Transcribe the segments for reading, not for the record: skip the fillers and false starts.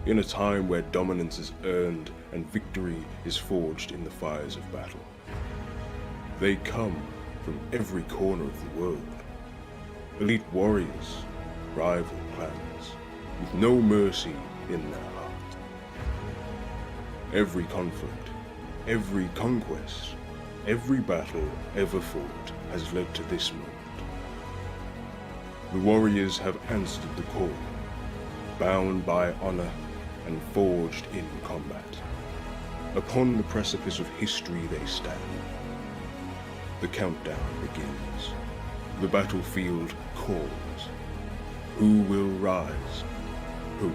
in a time where dominance is earned and victory is forged in the fires of battle. They come from every corner of the world. Elite warriors, rival clans, with no mercy in their heart. Every conflict, every conquest, every battle ever fought has led to this moment. The warriors have answered the call, bound by honor and forged in combat. Upon the precipice of history they stand. The countdown begins. The battlefield calls. Who will rise? Who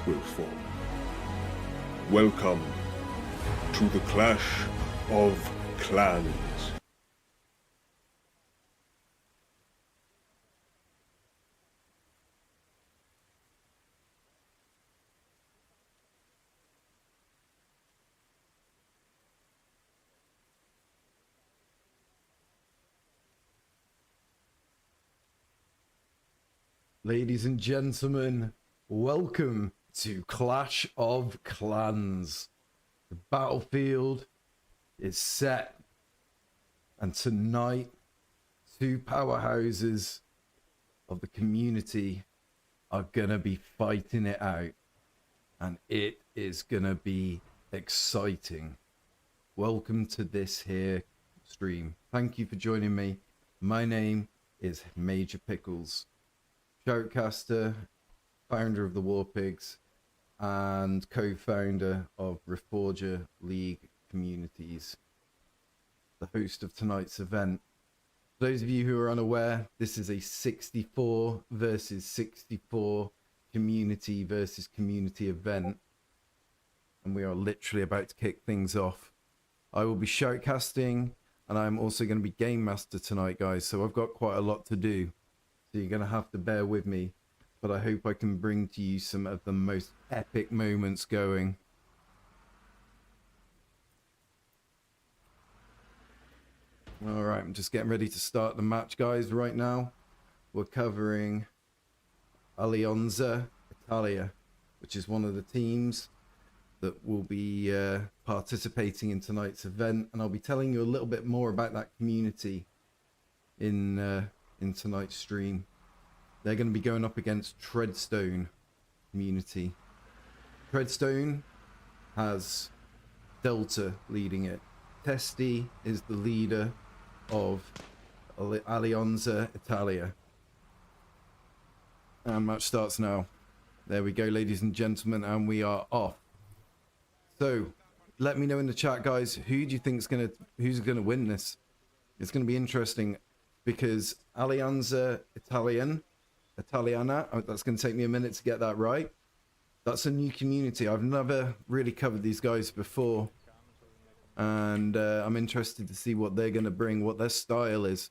will fall? Welcome to the Clash of Clans. Ladies and gentlemen, welcome to Clash of Clans. The battlefield is set, and tonight, two powerhouses of the community are gonna be fighting it out, and it is gonna be exciting. Welcome to this here stream. Thank you for joining me. My name is Major Pickles, shoutcaster, founder of the War Pigs, and co-founder of Reforger League Communities, the host of tonight's event. For those of you who are unaware, this is a 64 versus 64 community versus community event, and we are literally about to kick things off. I will be shoutcasting, and I'm also going to be game master tonight, guys, so I've got quite a lot to do. So you're going to have to bear with me, but I hope I can bring to you some of the most epic moments going. All right, I'm just getting ready to start the match, guys. Right now, we're covering Alleanza, Italia, which is one of the teams that will be participating in tonight's event, and I'll be telling you a little bit more about that community in tonight's stream. They're going to be going up against Treadstone community. Treadstone has Delta leading it. Testy is the leader of Alleanza Italia. And match starts now. There we go, ladies and gentlemen, and we are off. So let me know in the chat, guys, who do you think is who's gonna win this? It's gonna be interesting, because Alleanza Italiana, that's going to take me a minute to get that right. That's a new community. I've never really covered these guys before, and I'm interested to see what they're going to bring, what their style is.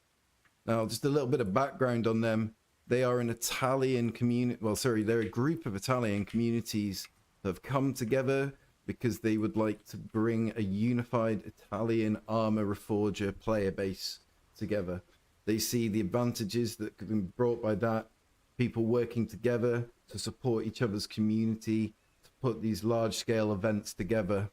Now, just a little bit of background on them. They are an Italian community. Well, sorry, they're a group of Italian communities that have come together because they would like to bring a unified Italian ARMA Reforger player base together. They see the advantages that could be brought by that, people working together to support each other's community, to put these large-scale events together.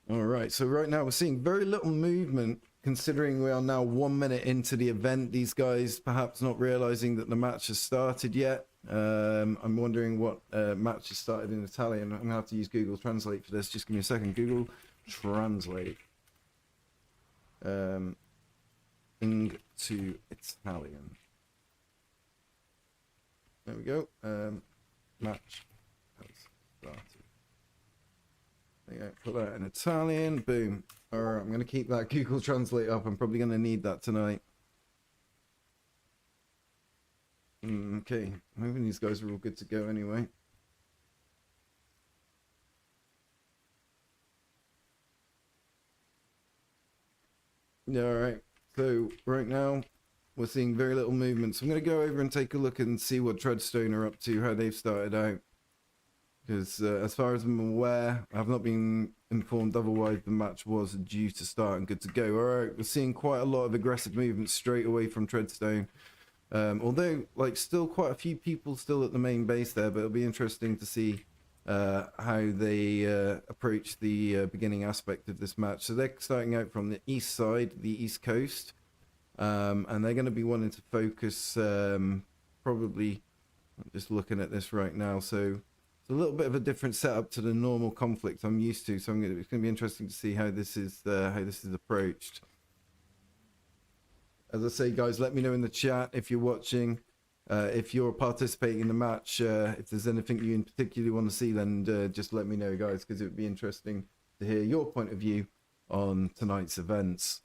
All right, so right now we're seeing very little movement, considering we are now 1 minute into the event. These guys perhaps not realizing that the match has started yet. I'm wondering what match has started in Italian. I'm gonna have to use Google Translate for this. Just give me a second. Google Translate into Italian. There we go. Match has started. There you go. Put that in Italian. Boom. All right, I'm gonna keep that Google Translate up. I'm probably gonna need that tonight. Okay, I'm hoping these guys are all good to go anyway. Yeah, all right. So right now we're seeing very little movement. So I'm going to go over and take a look and see what Treadstone are up to, how they've started out. because as far as I'm aware, I've not been informed otherwise. The match was due to start and good to go. All right, we're seeing quite a lot of aggressive movement straight away from Treadstone. Although, like, still quite a few people still at the main base there, but it'll be interesting to see how they approach the beginning aspect of this match. So they're starting out from the east side, the east coast, and they're going to be wanting to focus probably. I'm just looking at this right now, so it's a little bit of a different setup to the normal conflict I'm used to. So it's going to be interesting to see how this is approached. As I say, guys, let me know in the chat if you're watching, if you're participating in the match, if there's anything you in particular want to see, then just let me know, guys, because it would be interesting to hear your point of view on tonight's events.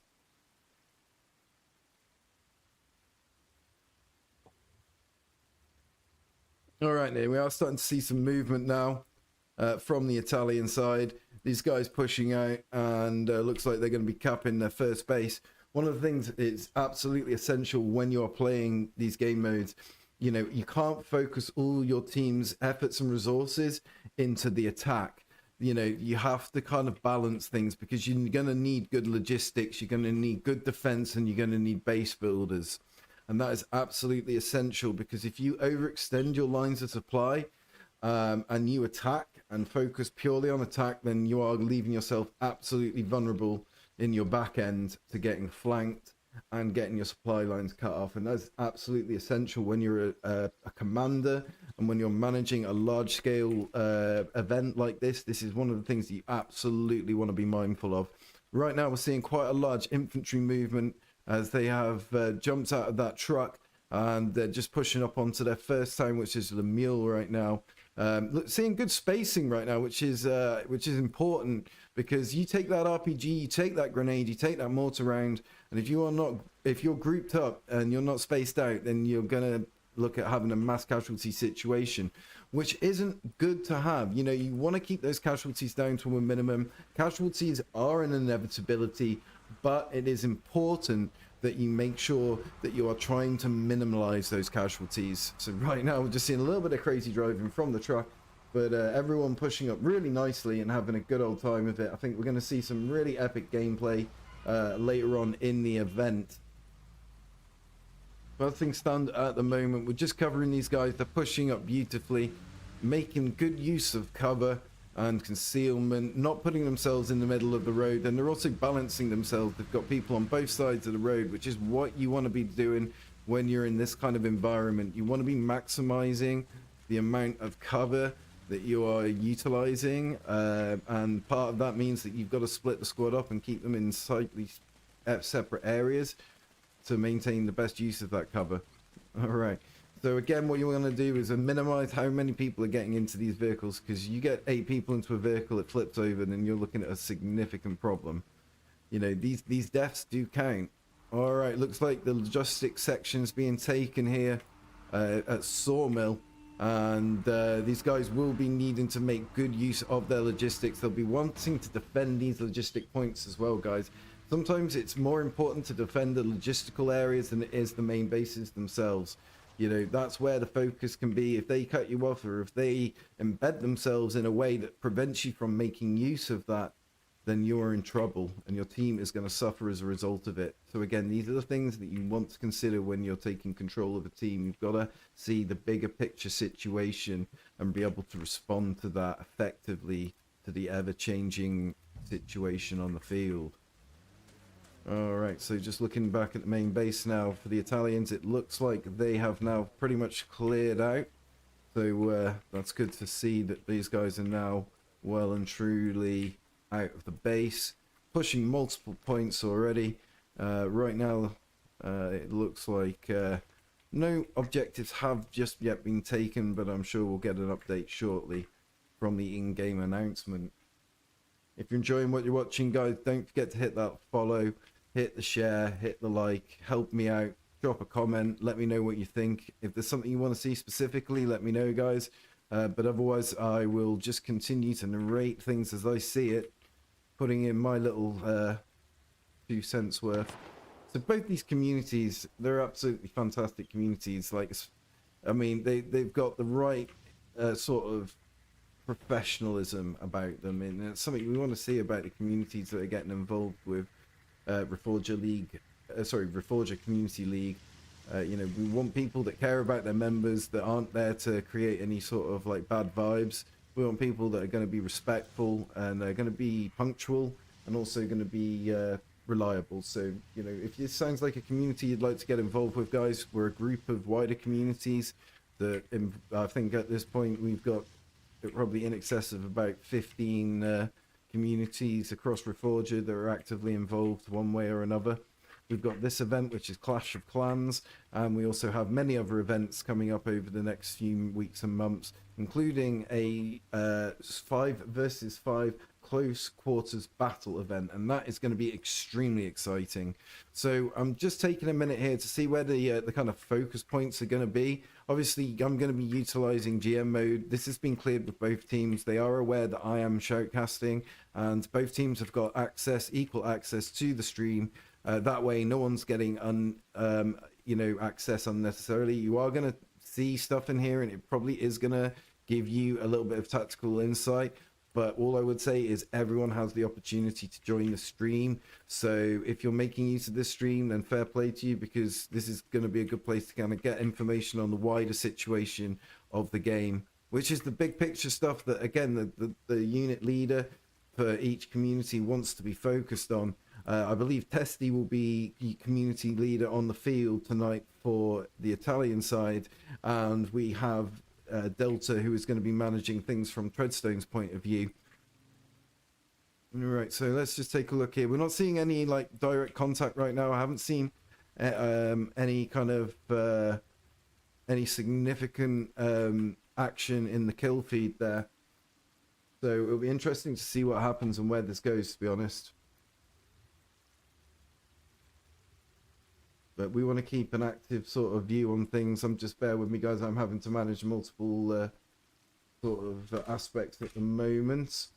All right, there we are, starting to see some movement now from the Italian side. These guys pushing out, and looks like they're going to be capping their first base. One of the things that's absolutely essential when you're playing these game modes, you know, you can't focus all your team's efforts and resources into the attack. You know, you have to kind of balance things, because you're going to need good logistics, you're going to need good defense, and you're going to need base builders. And that is absolutely essential, because if you overextend your lines of supply and you attack and focus purely on attack, then you are leaving yourself absolutely vulnerable in your back end to getting flanked and getting your supply lines cut off. And that's absolutely essential when you're a commander and when you're managing a large scale event like this. This is one of the things that you absolutely want to be mindful of. Right now we're seeing quite a large infantry movement as they have jumped out of that truck, and they're just pushing up onto their first town, which is the mule right now. Seeing good spacing right now, which is important, because you take that RPG, you take that grenade, you take that mortar round, and if you're grouped up and you're not spaced out, then you're gonna look at having a mass casualty situation, which isn't good to have. You know, you want to keep those casualties down to a minimum. Casualties are an inevitability, but it is important that you make sure that you are trying to minimize those casualties. So right now we're just seeing a little bit of crazy driving from the truck, but everyone pushing up really nicely and having a good old time with it. I think we're going to see some really epic gameplay later on in the event. But things stand at the moment, we're just covering these guys. They're pushing up beautifully, making good use of cover and concealment, not putting themselves in the middle of the road, and they're also balancing themselves. They've got people on both sides of the road, which is what you want to be doing when you're in this kind of environment. You want to be maximizing the amount of cover that you are utilizing, and part of that means that you've got to split the squad up and keep them in slightly separate areas to maintain the best use of that cover. All right. So again, what you want to do is minimize how many people are getting into these vehicles, because you get 8 people into a vehicle, it flips over, and then you're looking at a significant problem. You know, these deaths do count. All right, looks like the logistics section's being taken here at Sawmill, and these guys will be needing to make good use of their logistics. They'll be wanting to defend these logistic points as well, guys. Sometimes it's more important to defend the logistical areas than it is the main bases themselves. You know, that's where the focus can be. If they cut you off, or if they embed themselves in a way that prevents you from making use of that, then you're in trouble, and your team is going to suffer as a result of it. So again, these are the things that you want to consider when you're taking control of a team. You've got to see the bigger picture situation and be able to respond to that effectively, to the ever-changing situation on the field. All right, so just looking back at the main base now for the Italians, it looks like they have now pretty much cleared out. So that's good to see that these guys are now well and truly out of the base, pushing multiple points already. Right now, it looks like no objectives have just yet been taken, but I'm sure we'll get an update shortly from the in-game announcement. If you're enjoying what you're watching, guys, don't forget to hit that follow, hit the share, hit the like, help me out, drop a comment, let me know what you think. If there's something you want to see specifically, let me know, guys. But otherwise, I will just continue to narrate things as I see it, putting in my little 2 cents worth. So both these communities, they're absolutely fantastic communities. Like, I mean, they've got the right sort of professionalism about them, and it's something we want to see about the communities that are getting involved with Reforger League, Reforger Community League. You know, we want people that care about their members, that aren't there to create any sort of like bad vibes. We want people that are going to be respectful and are going to be punctual and also going to be reliable. So, you know, if it sounds like a community you'd like to get involved with, guys, we're a group of wider communities that I think at this point we've got probably in excess of about 15 communities across Reforger that are actively involved one way or another. We've got this event, which is Clash of Clans, and we also have many other events coming up over the next few weeks and months, including a 5 versus 5 close quarters battle event, and that is going to be extremely exciting. So I'm just taking a minute here to see where the kind of focus points are going to be. Obviously, I'm going to be utilizing GM mode. This has been cleared with both teams. They are aware that I am shoutcasting, and both teams have got equal access to the stream. That way, no one's getting access unnecessarily. You are going to see stuff in here, and it probably is going to give you a little bit of tactical insight. But all I would say is everyone has the opportunity to join the stream. So if you're making use of this stream, then fair play to you, because this is going to be a good place to kind of get information on the wider situation of the game, which is the big picture stuff that, again, the unit leader for each community wants to be focused on. I believe Testy will be the community leader on the field tonight for the Italian side, and we have Delta, who is going to be managing things from Treadstone's point of view. All right, so let's just take a look here. We're not seeing any like direct contact right now. I haven't seen any kind of any significant action in the kill feed there. So it'll be interesting to see what happens and where this goes, to be honest. But we want to keep an active sort of view on things. Just bear with me, guys. I'm having to manage multiple sort of aspects at the moment.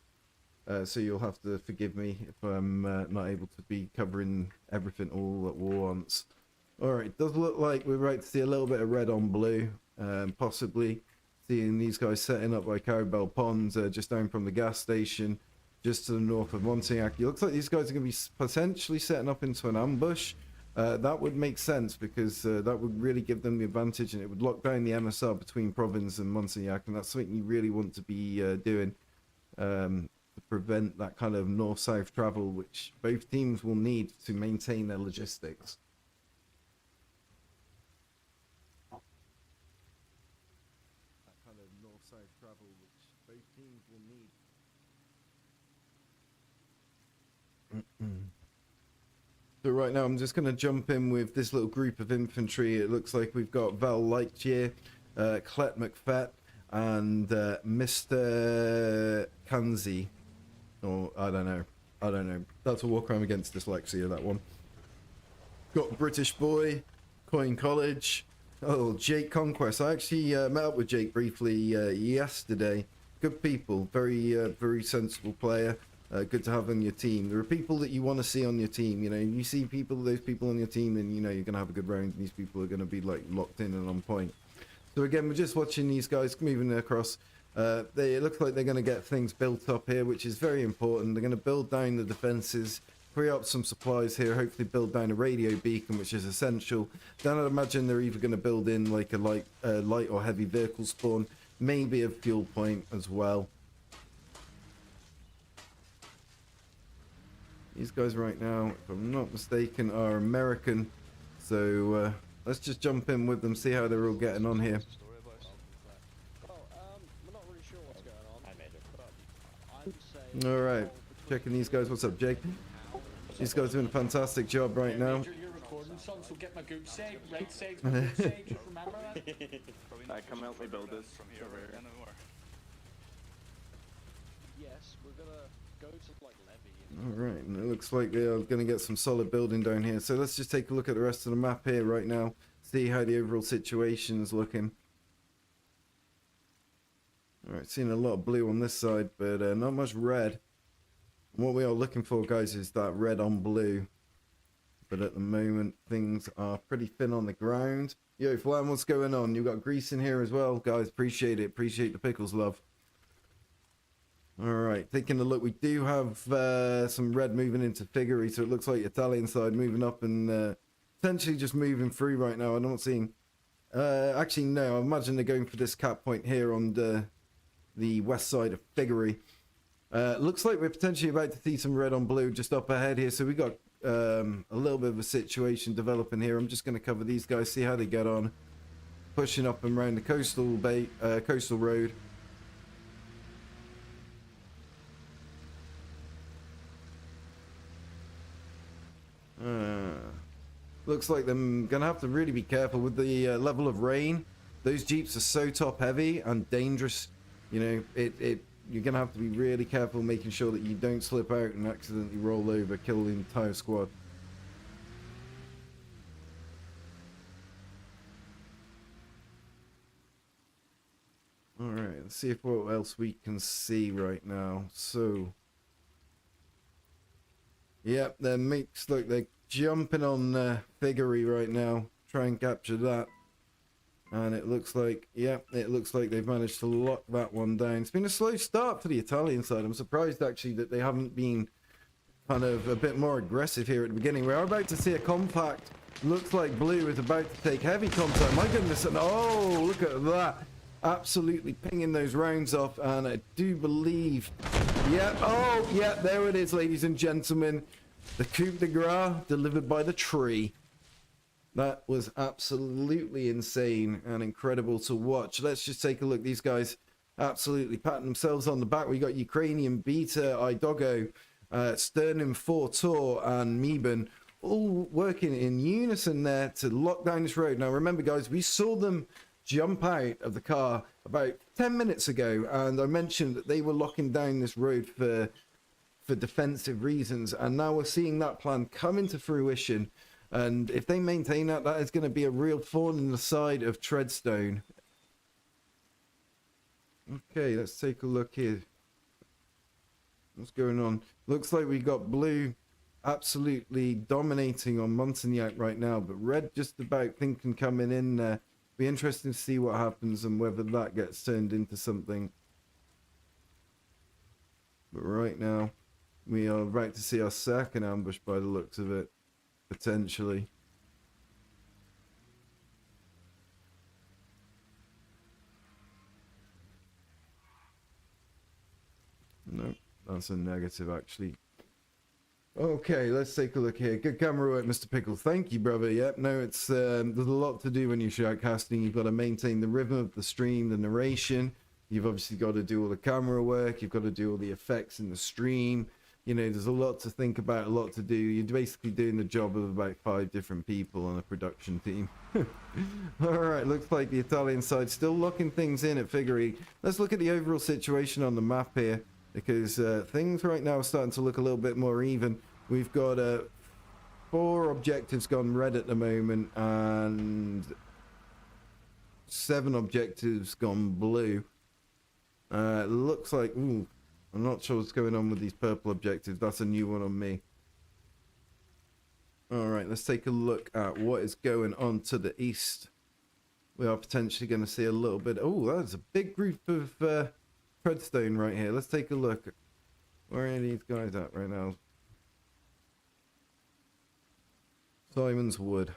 So you'll have to forgive me if I'm not able to be covering everything all at once. All right, it does look like we're right to see a little bit of red on blue. Possibly seeing these guys setting up by Carabel Ponds just down from the gas station, just to the north of Montignac. It looks like these guys are going to be potentially setting up into an ambush. That would make sense, because that would really give them the advantage, and it would lock down the MSR between Provence and Montignac, and that's something you really want to be doing to prevent that kind of north-south travel, which both teams will need to maintain their logistics. That kind of north-south travel, which both teams will need. So right now I'm just going to jump in with this little group of infantry. It looks like we've got Val Lightyear, Clet McFett, and Mr. Kanzi. Or I don't know. That's a war crime against dyslexia, that one. Got British Boy, Coin College. Oh, Jake Conquest. I actually met up with Jake briefly yesterday. Good people. Very sensible player. Good to have on your team. There are people that you want to see on your team. You know, you see those people on your team, and you know you're gonna have a good round. And these people are gonna be like locked in and on point. So again, we're just watching these guys moving across. It looks like they're gonna get things built up here, which is very important. They're gonna build down the defenses, free up some supplies here. Hopefully, build down a radio beacon, which is essential. Then I'd imagine they're either gonna build in like a light or heavy vehicle spawn, maybe a fuel point as well. These guys right now, if I'm not mistaken, are American. So let's just jump in with them, see how they're all getting on here. All right, checking these guys. What's up, Jake? These guys are doing a fantastic job right now. Come help me build this. Yes, we're gonna go to like levy. All right, and it looks like they are going to get some solid building down here. So let's just take a look at the rest of the map here right now, see how the overall situation is looking. All right, seeing a lot of blue on this side, but not much red. And what we are looking for, guys, is that red on blue. But at the moment, things are pretty thin on the ground. Yo, Flam, what's going on? You've got Grease in here as well, guys. Appreciate it. Appreciate the Pickles love. All right, taking a look. We do have some red moving into figure, so it looks like Italian side moving up and potentially just moving through right now. I'm not seeing... actually, no, I imagine they're going for this cap point here on the west side of Figure. Looks like we're potentially about to see some red on blue just up ahead here. So we got a little bit of a situation developing here. I'm just going to cover these guys, see how they get on. Pushing up and around the coastal road. Looks like I'm gonna have to really be careful with the level of rain. Those Jeeps are so top heavy and dangerous. You know, you're gonna have to be really careful making sure that you don't slip out and accidentally roll over, kill the entire squad. Alright, let's see if what else we can see right now. So, yep, their makes look they're jumping on Figure right now. Try and capture that. And it looks like, yep, it looks like they've managed to lock that one down. It's been a slow start for the Italian side. I'm surprised actually that they haven't been kind of a bit more aggressive here at the beginning. We are about to see a compact. Looks like blue is about to take heavy contact. My goodness, and oh, look at that. Absolutely pinging those rounds off, and I do believe, yeah, oh, yeah, there it is, ladies and gentlemen. The coup de grace delivered by the tree. That was absolutely insane and incredible to watch. Let's just take a look. These guys absolutely patting themselves on the back. We got Ukrainian Beta, Idogo, Sterling, Fortor, and Meben all working in unison there to lock down this road. Now, remember, guys, we saw them jump out of the car about 10 minutes ago, and I mentioned that they were locking down this road for defensive reasons, and now we're seeing that plan come into fruition. And if they maintain that, that is going to be a real thorn in the side of Treadstone. Okay, let's take a look here. What's going on? Looks like we got blue absolutely dominating on Montagnac right now, but red just about thinking coming in there. Be interesting to see what happens and whether that gets turned into something. But right now, we are about to see our second ambush by the looks of it. Potentially. No, that's a negative actually. Okay, let's take a look here. Good camera work, Mr. Pickles. Thank you, brother. Yep, no, it's there's a lot to do when you're shoutcasting. You've got to maintain the rhythm of the stream, the narration. You've obviously got to do all the camera work. You've got to do all the effects in the stream. You know, there's a lot to think about, a lot to do. You're basically doing the job of about 5 different people on a production team. Alright, looks like the Italian side still locking things in at Figure. Let's look at the overall situation on the map here, because things right now are starting to look a little bit more even. We've got 4 objectives gone red at the moment, and 7 objectives gone blue. It looks like... Ooh, I'm not sure what's going on with these purple objectives. That's a new one on me. Alright, let's take a look at what is going on to the east. We are potentially going to see a little bit... Oh, that's a big group of Treadstone right here. Let's take a look. Where are these guys at right now? Simon's Wood.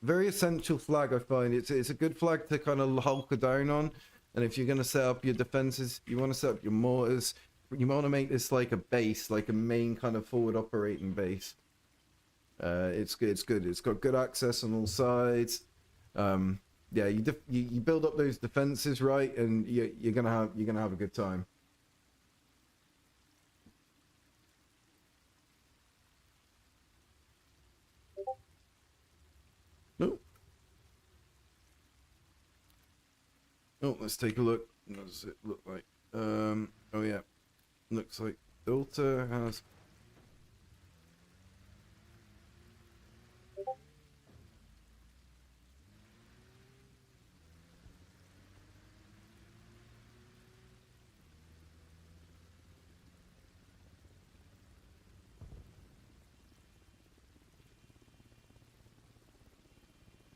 Very essential flag, I find. It's a good flag to kind of hunker down on. And if you're going to set up your defenses, you want to set up your mortars. You want to make this like a base, like a main kind of forward operating base. It's good. It's good. It's got good access on all sides. Yeah, you build up those defenses right, and you're gonna have a good time. Nope. Oh, let's take a look. What does it look like? Oh yeah, looks like Delta has.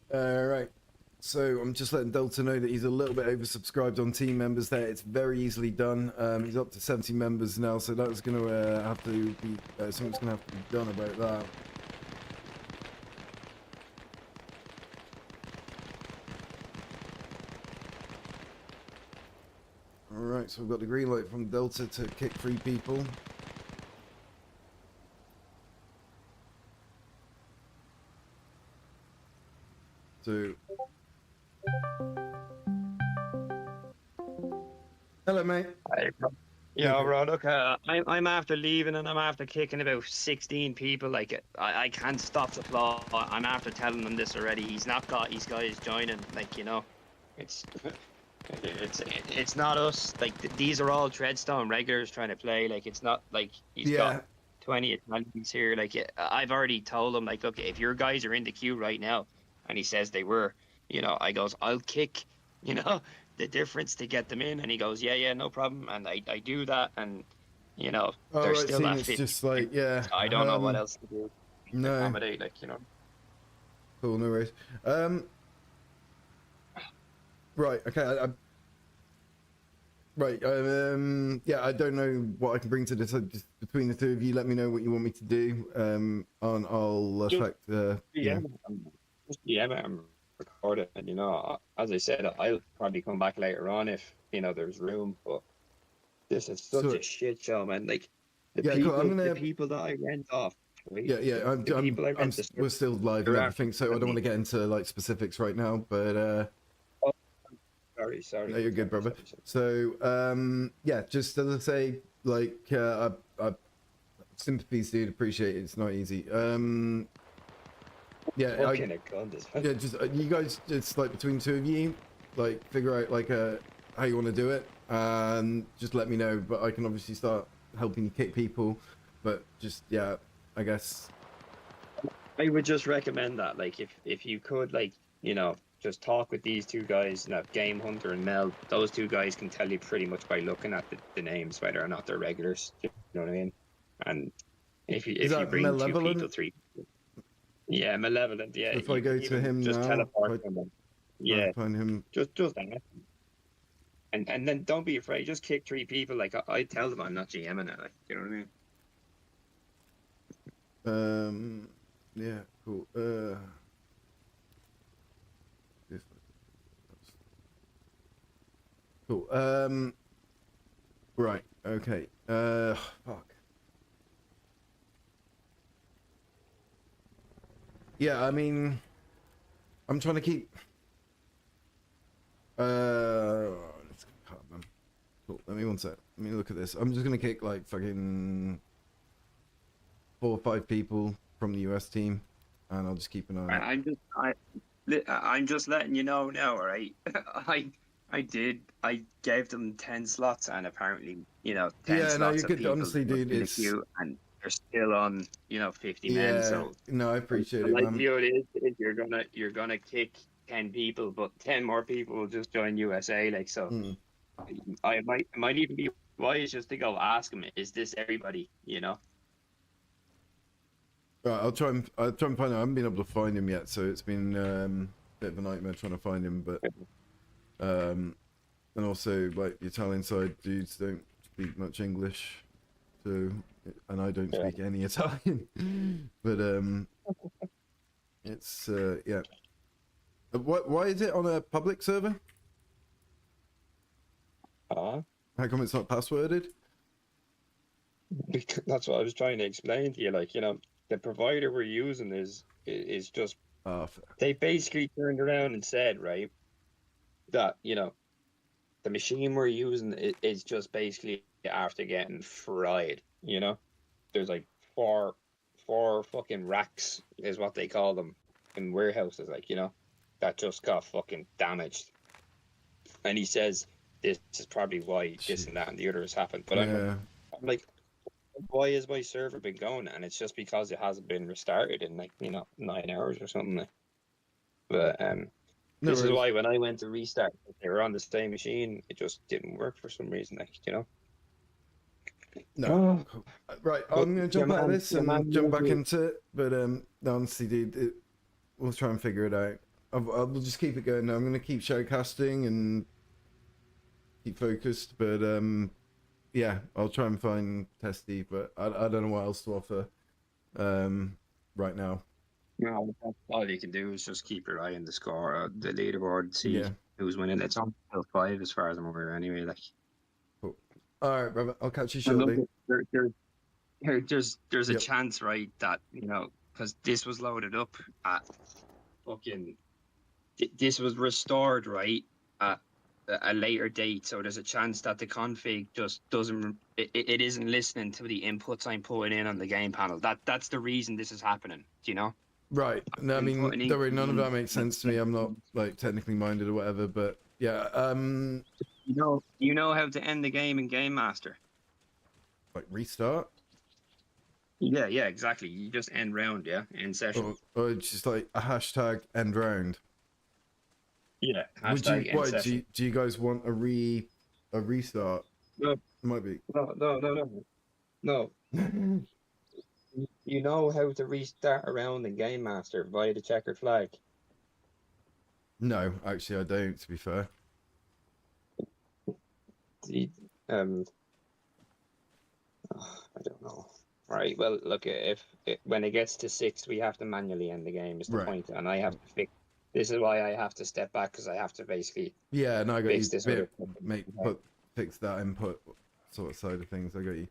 Right. So I'm just letting Delta know that he's a little bit oversubscribed on team members there. It's very easily done. He's up to 70 members now, so that's going to have to be something's going to have to be done about that. All right, so we've got the green light from Delta to kick 3 people. So, hello, mate. Hey, bro. Yeah, bro. Look, I'm after leaving and I'm after kicking about 16 people. Like, I can't stop the flow. I'm after telling them this already. He's not got his guys joining. Like, you know, it's it's not us. Like, these are all Treadstone regulars trying to play. Like, it's not like he's got 20 Italians here. Like, I've already told him, like, look, if your guys are in the queue right now, and he says they were, you know, I goes, I'll kick, you know, the difference to get them in. And he goes, yeah, no problem. And I do that. And, you know, they're still at 50. It's just like, yeah. I don't know what else to do. No. Accommodate, like, you know. Cool, no worries. Right, okay. Right, yeah, I don't know what I can bring to this. Just between the two of you, let me know what you want me to do. And I'll affect. I'm recording, and you know, as I said, I'll probably come back later on if you know there's room. But this is such a shit show, man. Like the people that I rent off. Right? We're still live and everything, so I don't want to get into like specifics right now. But sorry. No, you're good, brother. So yeah, just as I say, like I sympathies, dude. Appreciate it. It's not easy. Yeah, just you guys, it's like between two of you, like figure out like how you want to do it, and just let me know. But I can obviously start helping you kick people. But just I guess I would just recommend that, like, if you could, like, you know, just talk with these two guys, Game Hunter and Mel. Those two guys can tell you pretty much by looking at the names whether or not they're regulars. You know what I mean? And if you bring Malevolent? 2 people, 3 people. Yeah, Malevolent. Yeah. If I go to him just now, teleport them. Yeah. Find him. Just that. And then don't be afraid. Just kick 3 people. Like I tell them I'm not GMing it. Like, you know what I mean? Yeah. Cool. Cool. Right. Okay. Fuck. Yeah, I mean, I'm trying to keep. Let's cut them. Cool. Let me one sec. Let me look at this. I'm just gonna kick like fucking 4 or 5 people from the US team, and I'll just keep an eye. I'm just letting you know now, all right? I gave them 10 slots, and apparently, you know, 10 slots. No, you're good. Honestly, dude, it's queue, and they're still on, you know, 50 men. So no, I appreciate it. The likelihood is you're gonna kick 10 people, but 10 more people will just join USA. Like, so, I might even be wise just to go ask them, is this everybody? You know. Right, I'll try and find him. I haven't been able to find him yet, so it's been a bit of a nightmare trying to find him. But and also like the Italian side dudes don't speak much English, so and I don't speak any Italian. But it's yeah. Why is it on a public server? How come it's not passworded? That's what I was trying to explain to you. Like, you know, the provider we're using is just they basically turned around and said, right, that, you know, the machine we're using is just basically after getting fried. You know, there's like four fucking racks is what they call them in warehouses, like, you know, that just got fucking damaged. And he says this is probably why this and that and the other has happened. But I'm like, why has my server been going? And it's just because it hasn't been restarted in, like, you know, 9 hours or something. But this is why when I went to restart, they were on the same machine. It just didn't work for some reason, like, you know. No. Right, I'm gonna jump out of this and jump back into it. But honestly, dude, we'll try and figure it out. I'll just keep it going now. I'm going to keep showcasting and keep focused, but yeah, I'll try and find Testy, but I don't know what else to offer right now. No, all you can do is just keep your eye on the score, the leaderboard, see Yeah. who's winning. It's on till 5 as far as I'm aware. Anyway, like. Cool. All right, brother. I'll catch you And look, shortly. there's a Yep. chance, right, that because this was loaded up at fucking. This was restored, right, at a later date, so there's a chance that the config just doesn't. It isn't listening to the inputs I'm putting in on the game panel. That's the reason this is happening. Do you know? Right. No, I mean, Inputting in- don't worry, none of that makes sense to me. I'm not like technically minded or whatever, but yeah. You know how to end the game in Game Master. Like restart. Yeah, exactly. You just end round, yeah, end session. Or it's just like a hashtag end round. Yeah, Would you? hashtag end Why session. do you guys want a restart? No. It might be. No. You know how to restart around in Game Master via the checkered flag. No, actually, I don't. To be fair. I don't know. Right. Well, look, when it gets to 6, we have to manually end the game. Is the Right. point, and I have to fix. This is why I have to step back because I have to basically. Yeah, no, I got fix you. this other Fix that input sort of side of things. I got you.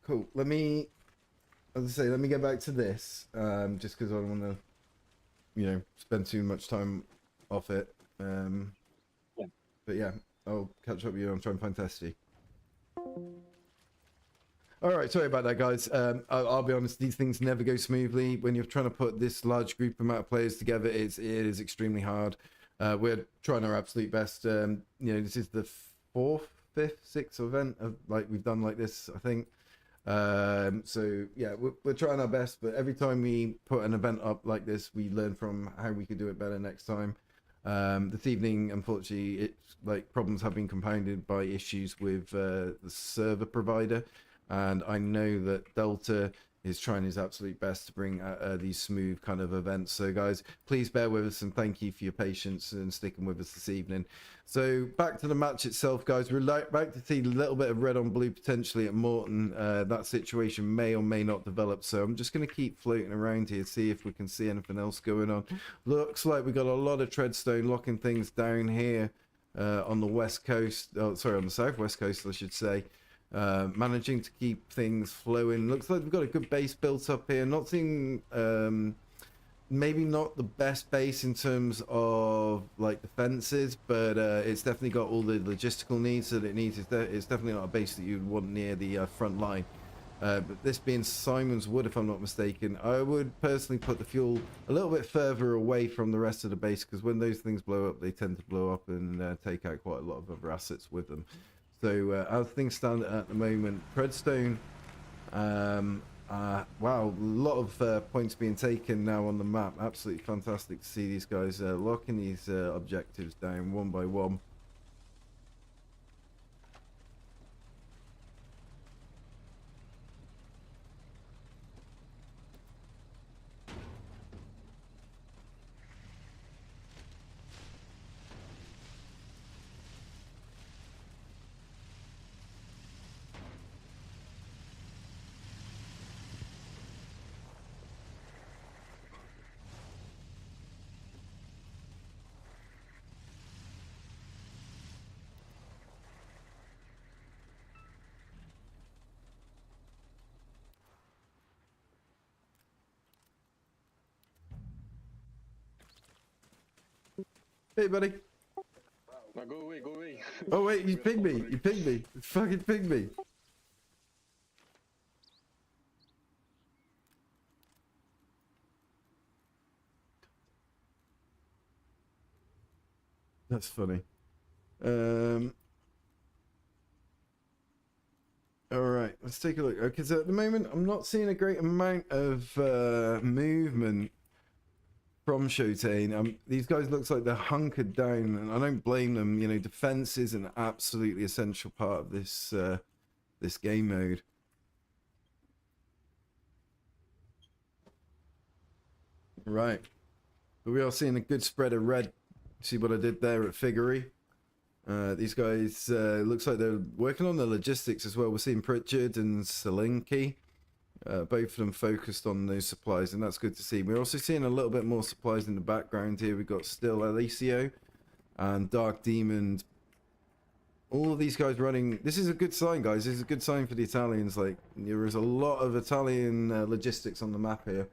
Cool. Let me, as I say, let me get back to this. Just because I don't want to, spend too much time off it. Yeah. But yeah, I'll catch up with you and try and find Testy. All right, sorry about that, guys. I'll be honest; these things never go smoothly when you're trying to put this large group amount of players together. It is extremely hard. We're trying our absolute best. This is the 4th, 5th, 6th event of we've done like this, I think. So yeah, we're trying our best, but every time we put an event up like this, we learn from how we could do it better next time. This evening, unfortunately, it's problems have been compounded by issues with the server provider. And I know that Delta is trying his absolute best to bring these smooth kind of events. So guys, please bear with us and thank you for your patience and sticking with us this evening. So back to the match itself, guys. We're back to see a little bit of red on blue potentially at Morton. That situation may or may not develop. So I'm just going to keep floating around here, see if we can see anything else going on. Looks like we got a lot of Treadstone locking things down here on the west coast. Oh, sorry, on the southwest coast, I should say. Managing to keep things flowing. Looks like we've got a good base built up here. Not seeing maybe not the best base in terms of defenses, but it's definitely got all the logistical needs that it needs. It's definitely not a base that you'd want near the front line. But this being Simon's Wood, if I'm not mistaken, I would personally put the fuel a little bit further away from the rest of the base, because when those things blow up, they tend to blow up and take out quite a lot of other assets with them. So as things stand at the moment, Treadstone, wow, a lot of points being taken now on the map. Absolutely fantastic to see these guys locking these objectives down one by one. Hey, buddy. Now go away, go away. Oh, wait, you pinged me. You pinged me. You fucking pinged me. That's funny. All right, let's take a look. Because at the moment, I'm not seeing a great amount of movement from Shotane. These guys looks like they're hunkered down, and I don't blame them. Defense is an absolutely essential part of this this game mode. Right. But we are seeing a good spread of red. See what I did there at Figgery? These guys, looks like they're working on the logistics as well. We're seeing Pritchard and Selinki. Both of them focused on those supplies, and that's good to see. We're also seeing a little bit more supplies in the background here. We've got still Alicio and Dark Demon. All of these guys running. This is a good sign, guys. This is a good sign for the Italians. Like, there is a lot of Italian logistics on the map here.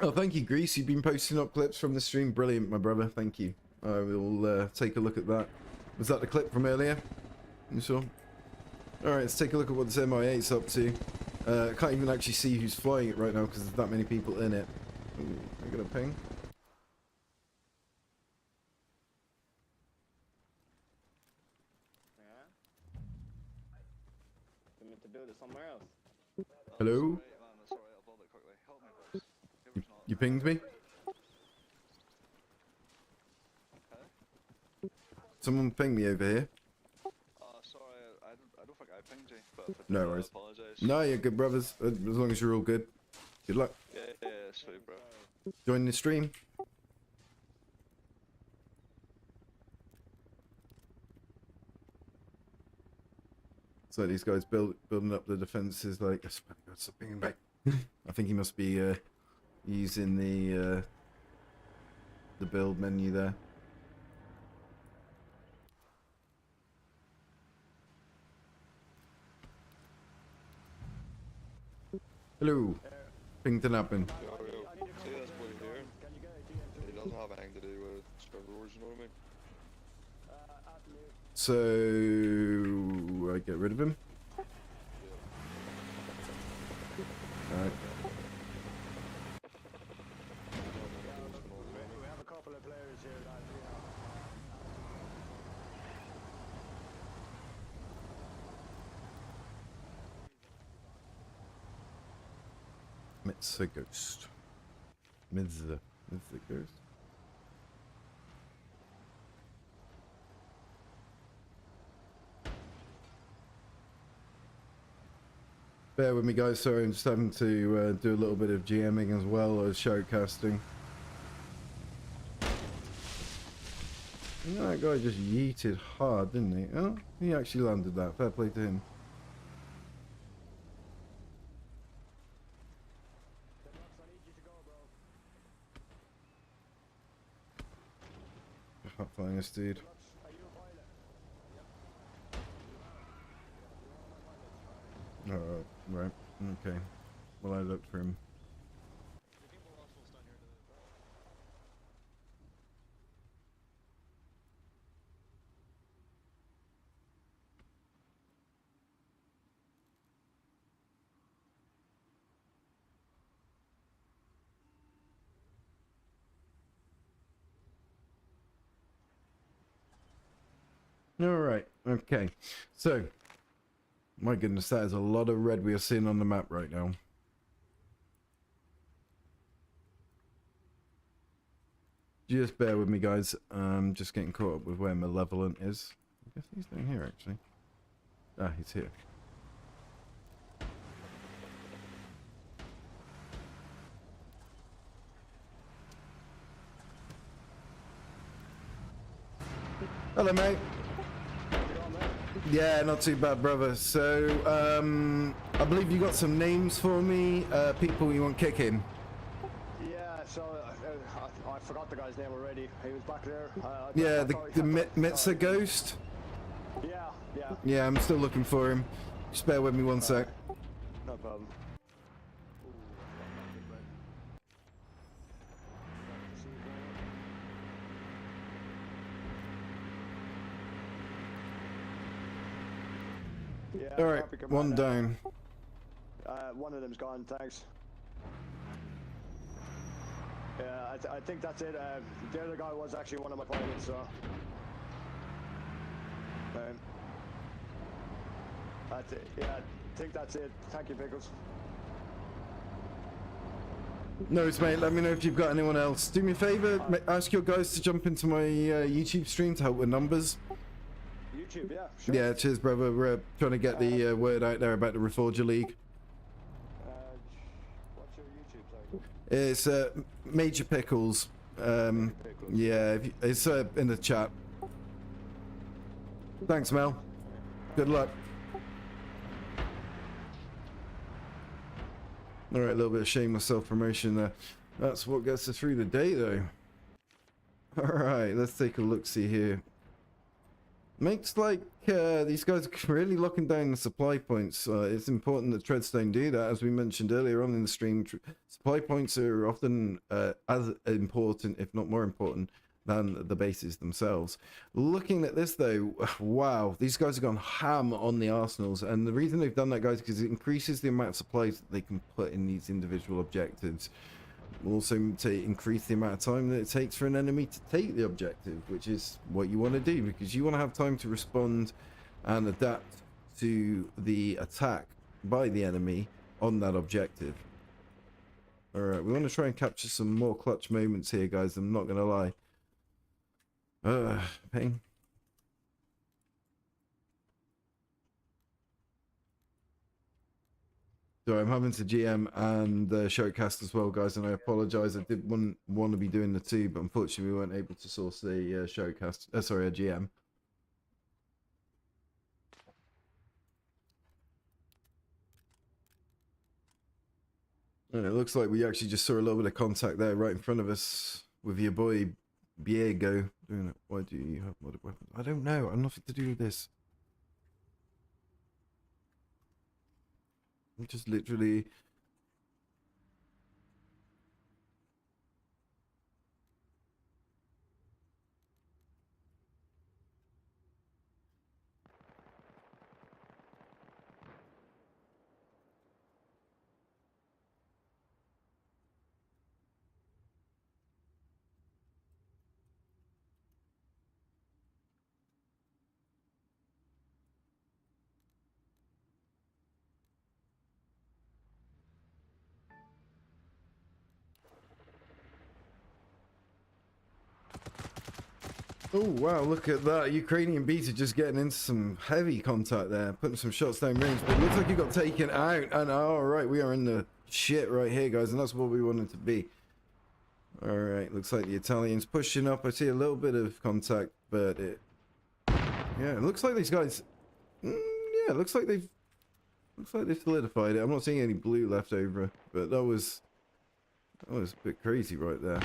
Oh, thank you, Grease. You've been posting up clips from the stream. Brilliant, my brother. Thank you. I will take a look at that. Was that the clip from earlier? You saw? Alright, let's take a look at what this MI8's up to. I can't even actually see who's flying it right now because there's that many people in it. Ooh, I got a ping. Yeah. We meant to build it somewhere else. Hello? You pinged me? Someone pinged me over here. Sorry, I don't think I pinged you, but if I did, No I worries. apologise. No, you're good, brothers. As long as you're all good. Good luck. Yeah, sweet, bro. Join the stream. So these guys building up the defenses like... Stop pinging back. I think he must be using the build menu there. Hello. Pinged and happen. Yo, see this boy here? He doesn't have anything to do with scribblers, you know what I mean? So I get rid of him. Alright. We have a couple of players here that, Mitsa Ghost. Mitsa Ghost. Bear with me, guys. Sorry, I'm just having to do a little bit of GMing as well as shoutcasting. You know, that guy just yeeted hard, didn't he? Oh, he actually landed that. Fair play to him. Can't find this dude. Oh, right. Okay. Well, I looked for him. Alright, okay. So, my goodness, that is a lot of red we are seeing on the map right now. Just bear with me, guys. I'm just getting caught up with where Malevolent is. I guess he's down here, actually. Ah, he's here. Hello, mate. Yeah, not too bad, brother. So, I believe you got some names for me, people you want kicking. yeah, so I forgot the guy's name already. He was back there. Yeah, the Mitsa Ghost. Yeah. Yeah, I'm still looking for him. Just bear with me one sec. No problem. Yeah, All right, one down. One of them's gone, thanks. Yeah, I think that's it. The other guy was actually one of my pilots, so... that's it. Yeah, I think that's it. Thank you, Pickles. No, it's mate. Let me know if you've got anyone else. Do me a favor. Ask your guys to jump into my YouTube stream to help with numbers. YouTube, yeah, sure. Yeah, cheers, brother. We're trying to get the word out there about the Reforger League. What's your YouTube? It's Major Pickles. Yeah, if you, it's in the chat. Thanks, Mel. Good luck. All right, a little bit of shameless self-promotion there. That's what gets us through the day, though. All right, let's take a look-see here. Makes like these guys are really locking down the supply points. It's important that Treadstone do that, as we mentioned earlier on in the stream. Supply points are often as important, if not more important, than the bases themselves. Looking at this though, wow, these guys have gone ham on the arsenals, and the reason they've done that, guys, because it increases the amount of supplies that they can put in these individual objectives. Also to increase the amount of time that it takes for an enemy to take the objective, which is what you want to do, because you want to have time to respond and adapt to the attack by the enemy on that objective. All right, we want to try and capture some more clutch moments here, guys. I'm not gonna lie. Pain. So I'm having to GM and showcast as well, guys, and I apologize. I did want to be doing the two, but unfortunately we weren't able to source the showcast. Sorry, a GM. And it looks like we actually just saw a little bit of contact there right in front of us with your boy Biego doing it. Why do you have modded weapons? I don't know. I'm nothing to do with this. I'm just literally... Oh, wow, look at that. Ukrainian beta just getting into some heavy contact there, putting some shots down range, but it looks like he got taken out. And all right, we are in the shit right here, guys, and that's what we wanted to be. All right, looks like the Italians pushing up. I see a little bit of contact, but it... Yeah, it looks like these guys... yeah, it looks like they've solidified it. I'm not seeing any blue left over, but that was a bit crazy right there.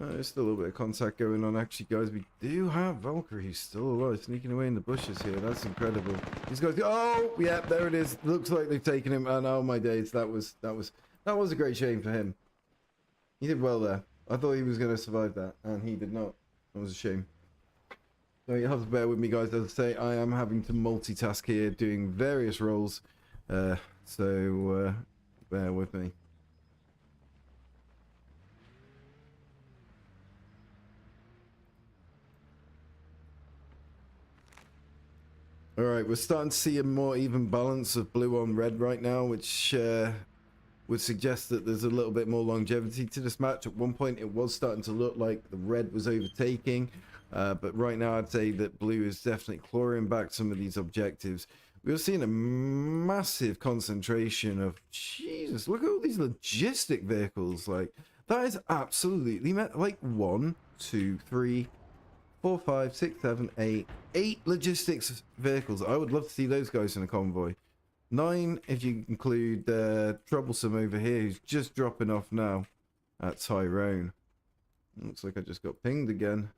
There's still a little bit of contact going on, actually, guys. We do have Valkyrie still alive, sneaking away in the bushes here. That's incredible. These guys, oh, yeah, there it is. Looks like they've taken him. And oh my days, that was a great shame for him. He did well there. I thought he was going to survive that, and he did not. That was a shame. So you have to bear with me, guys. As I say, I am having to multitask here, doing various roles. So bear with me. All right, we're starting to see a more even balance of blue on red right now, which would suggest that there's a little bit more longevity to this match. At one point, it was starting to look like the red was overtaking, but right now I'd say that blue is definitely clawing back some of these objectives. We're seeing a massive concentration of... Jesus, look at all these logistic vehicles. Like, that is absolutely... Like, 1, 2, 3... 4, 5, 6, 7, 8. 8 logistics vehicles. I would love to see those guys in a convoy. 9 if you include Troublesome over here, who's just dropping off now at Tyrone. Looks like I just got pinged again.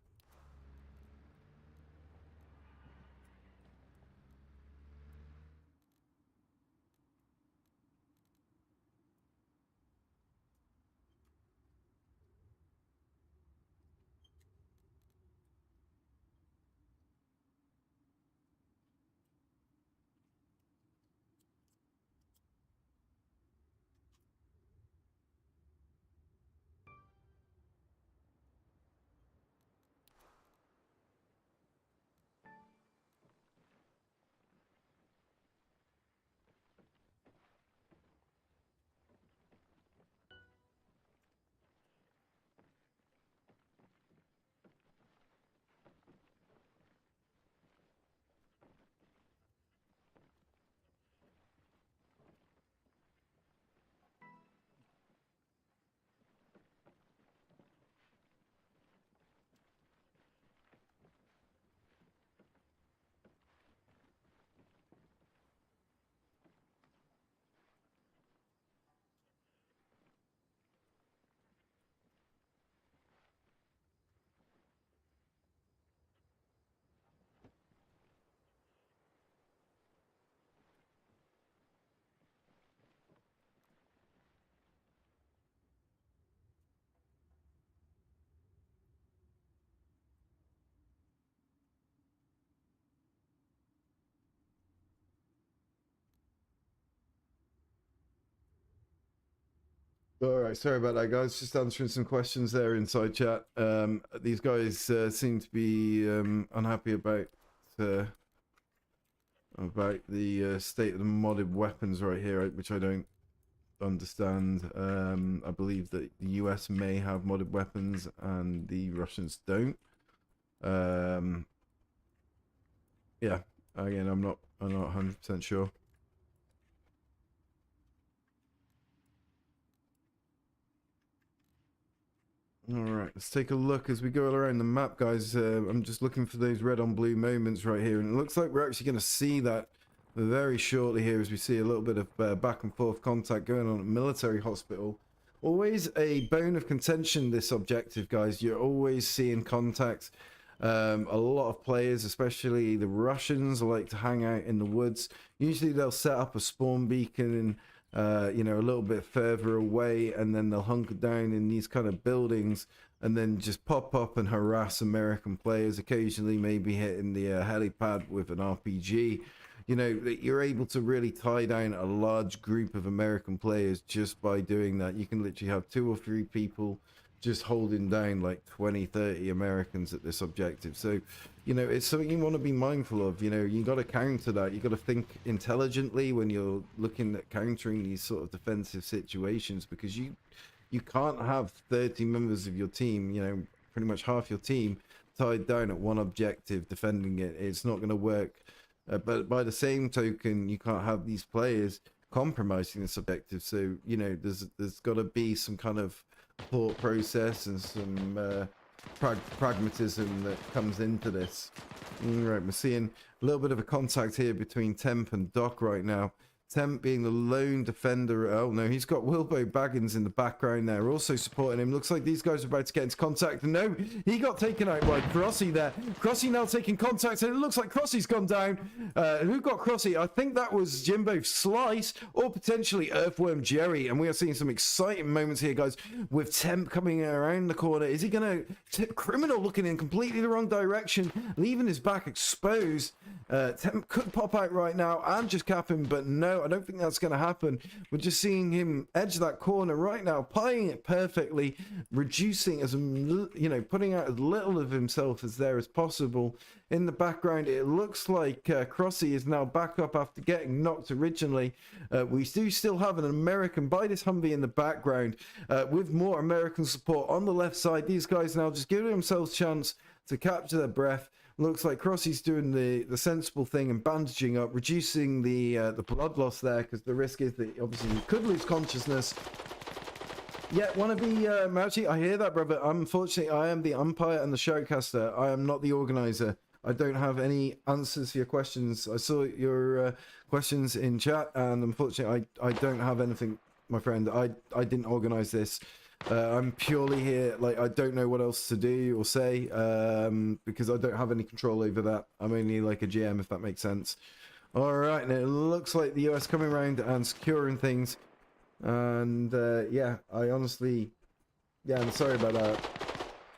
All right, sorry about that, guys. Just answering some questions there inside chat. These guys seem to be unhappy about the state of the modded weapons right here, which I don't understand. I believe that the US may have modded weapons and the Russians don't. Yeah, again, I'm not 100% sure. All right, let's take a look as we go around the map, guys. I'm just looking for those red on blue moments right here, and it looks like we're actually going to see that very shortly here as we see a little bit of back and forth contact going on at military hospital. Always a bone of contention, this objective, guys. You're always seeing contact. A lot of players, especially the Russians, like to hang out in the woods. Usually they'll set up a spawn beacon you know, a little bit further away, and then they'll hunker down in these kind of buildings and then just pop up and harass American players, occasionally maybe hitting the helipad with an RPG. You know, you're able to really tie down a large group of American players just by doing that. You can literally have 2 or 3 people just holding down like 20, 30 Americans at this objective. So, you know, it's something you want to be mindful of. You know, you got to counter that. You got to think intelligently when you're looking at countering these sort of defensive situations, because you can't have 30 members of your team, you know, pretty much half your team tied down at one objective defending it. It's not going to work. But by the same token, you can't have these players compromising this objective. So, you know, there's got to be some kind of thought process and some pragmatism that comes into this. Right, we're seeing a little bit of a contact here between Temp and Doc right now. Temp being the lone defender. Oh no, he's got Wilbo Baggins in the background there, also supporting him. Looks like these guys are about to get into contact. And no, he got taken out by Crossy there. Crossy now taking contact, and it looks like Crossy's gone down. Who got Crossy? I think that was Jimbo Slice or potentially Earthworm Jerry. And we are seeing some exciting moments here, guys, with Temp coming around the corner. Is he going to... Criminal looking in completely the wrong direction, leaving his back exposed. Temp could pop out right now and just cap him, but no, I don't think that's going to happen. We're just seeing him edge that corner right now, playing it perfectly, reducing as you know, putting out as little of himself as there as possible. In the background, it looks like Crossy is now back up after getting knocked originally. We do still have an American by this Humvee in the background with more American support on the left side. These guys now just giving themselves a chance to capture their breath. Looks like Crossy's doing the sensible thing and bandaging up, reducing the blood loss there, because the risk is that obviously he could lose consciousness. Yeah, want to be Mauchi? I hear that, brother. Unfortunately, I am the umpire and the showcaster. I am not the organizer. I don't have any answers to your questions. I saw your questions in chat, and unfortunately, I don't have anything, my friend. I didn't organize this. I'm purely here, like, I don't know what else to do or say, because I don't have any control over that. I'm only like a GM, if that makes sense. All right, and it looks like the US coming around and securing things. And yeah, I honestly, yeah, I'm sorry about that.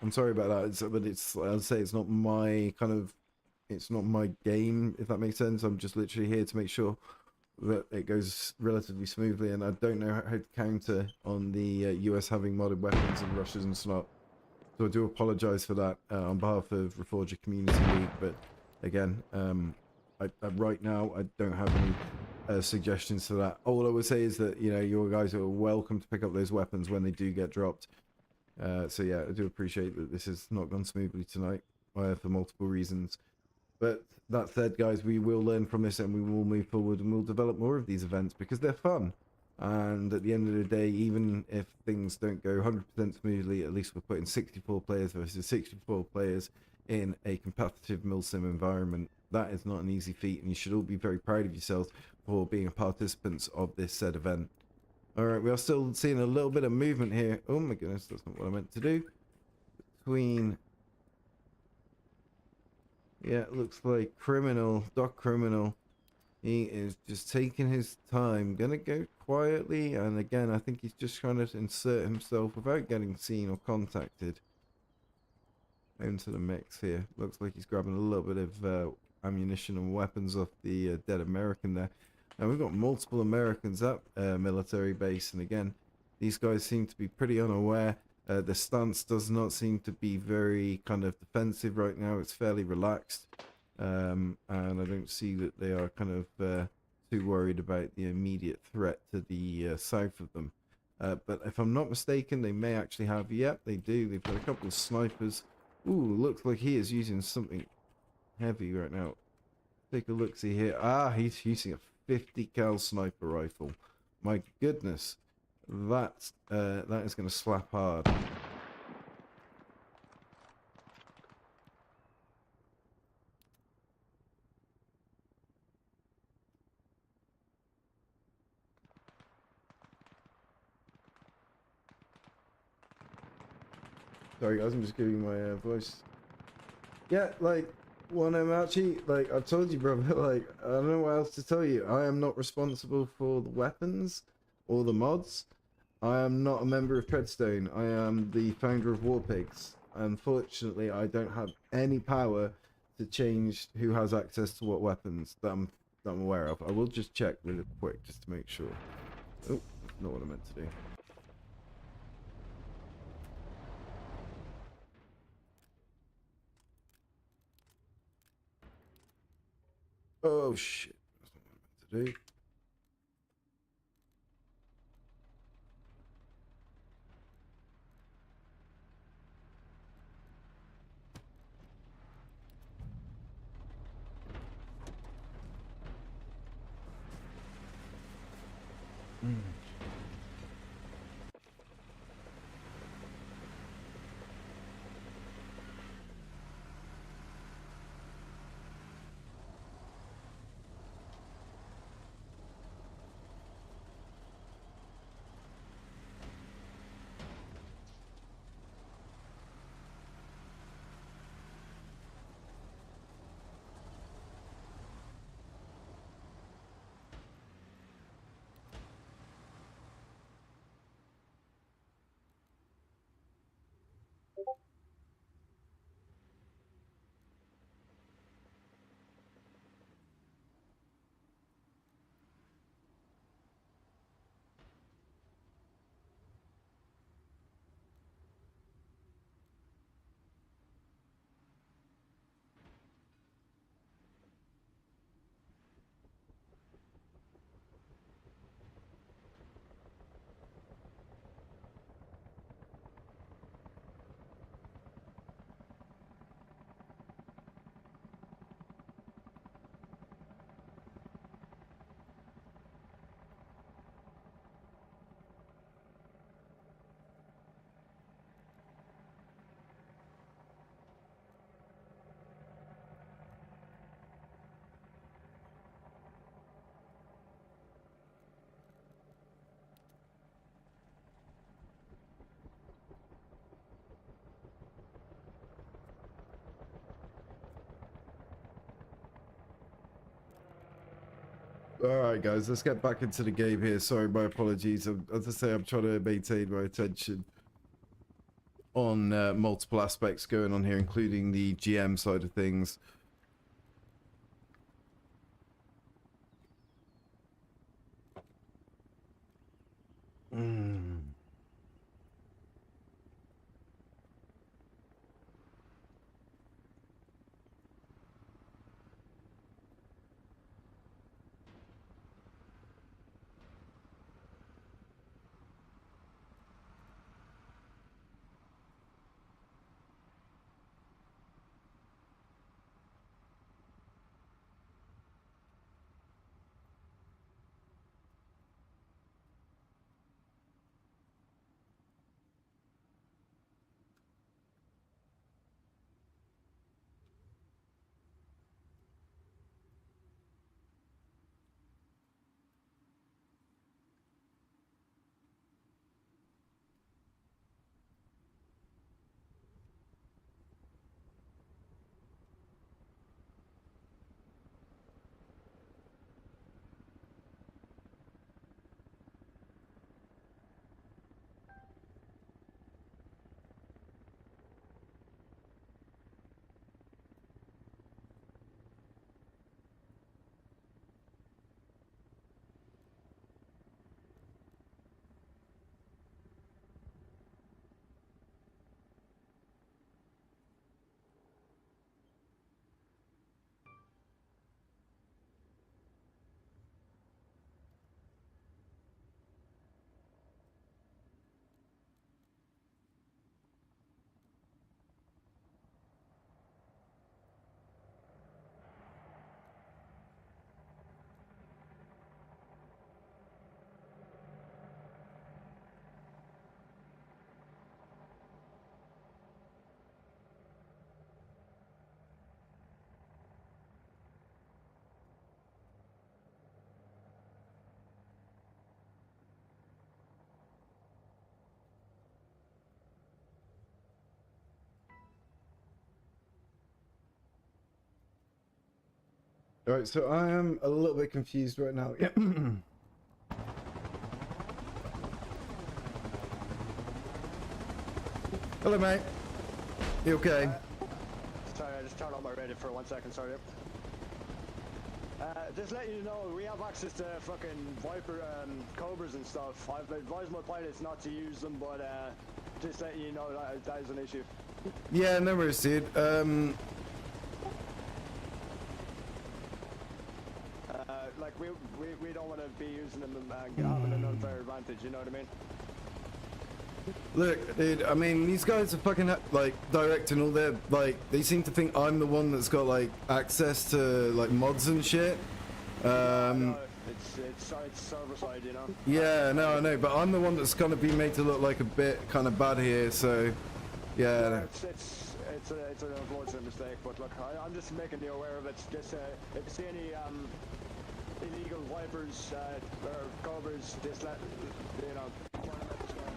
I'm sorry about that, but it's, I'll say it's not my kind of, it's not my game, if that makes sense. I'm just literally here to make sure that it goes relatively smoothly, and I don't know how to counter on the US having modded weapons and Russians not. So I do apologize for that on behalf of Reforger Community League, but again, right now I don't have any suggestions to that. All I would say is that, you know, your guys are welcome to pick up those weapons when they do get dropped. So yeah, I do appreciate that this has not gone smoothly tonight for multiple reasons. But that said, guys, we will learn from this and we will move forward and we'll develop more of these events because they're fun. And at the end of the day, even if things don't go 100% smoothly, at least we're putting 64 players versus 64 players in a competitive Milsim environment. That is not an easy feat, and you should all be very proud of yourselves for being participants of this said event. All right, we are still seeing a little bit of movement here. Oh my goodness, that's not what I meant to do. Between... yeah, it looks like Doc Criminal. He is just taking his time. Gonna go quietly, and again, I think he's just trying to insert himself without getting seen or contacted into the mix here. Looks like he's grabbing a little bit of ammunition and weapons off the dead American there. And we've got multiple Americans at military base, and again, These guys seem to be pretty unaware. The stance does not seem to be very kind of defensive right now. It's fairly relaxed. And I don't see that they are kind of too worried about the immediate threat to the south of them. But if I'm not mistaken, they may actually have... Yep, they do. They've got a couple of snipers. Ooh, looks like he is using something heavy right now. Take a look-see here. Ah, he's using a 50 cal sniper rifle. My goodness. That is going to slap hard. Sorry guys, I'm just giving my voice. Yeah, like, one Archie, like, I've told you, brother, like, I don't know what else to tell you. I am not responsible for the weapons or the mods. I am not a member of Treadstone. I am the founder of Warpigs. Unfortunately, I don't have any power to change who has access to what weapons that I'm aware of. I will just check really quick just to make sure. Oh, that's not what I meant to do. Oh shit, that's not what I meant to do. Alright guys, let's get back into the game here. Sorry, my apologies. As I say, I'm trying to maintain my attention on multiple aspects going on here, including the GM side of things. Alright, so I am a little bit confused right now. Yeah. Hello, mate. You okay? Sorry, I just turned on my radio for 1 second, sorry. Just let you know, we have access to fucking Viper Cobras and stuff. I've advised my pilots not to use them, but just letting you know that is an issue. Yeah, no worries, dude. Like, we don't want to be using them and having an unfair advantage, you know what I mean? Look, dude, I mean, these guys are fucking, like, directing all their, like, they seem to think I'm the one that's got, like, access to, like, mods and shit. No, it's server side, you know? Yeah, no, I know, but I'm the one that's gonna be made to look like a bit kind of bad here, so, yeah. It's an unfortunate mistake, but look, I'm just making you aware of it. Just, if you see any, illegal Vipers, or Cobras, just let, you know, warn them at the start.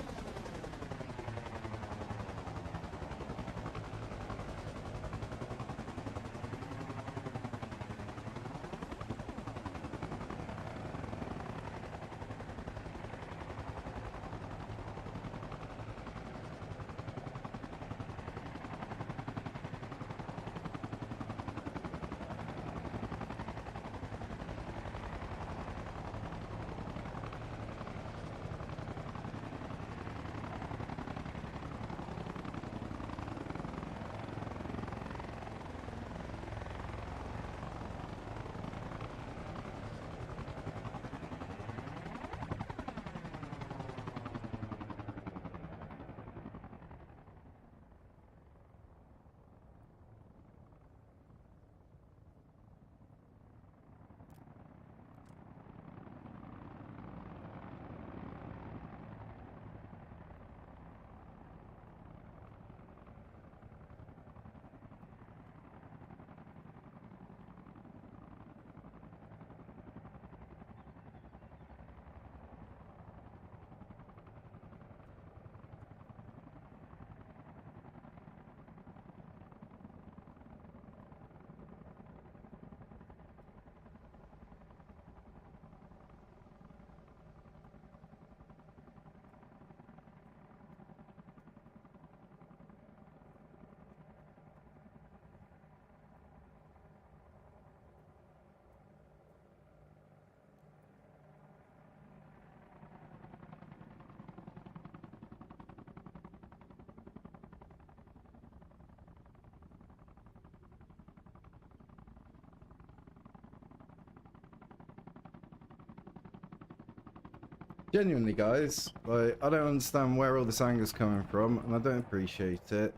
Genuinely, guys, like, I don't understand where all this anger's coming from, and I don't appreciate it.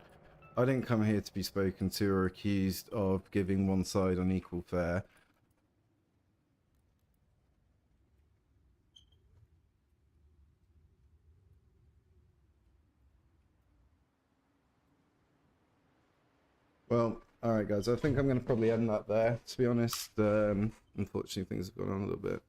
I didn't come here to be spoken to or accused of giving one side unequal fare. Well, alright guys, I think I'm going to probably end that there, to be honest. Unfortunately, things have gone on a little bit.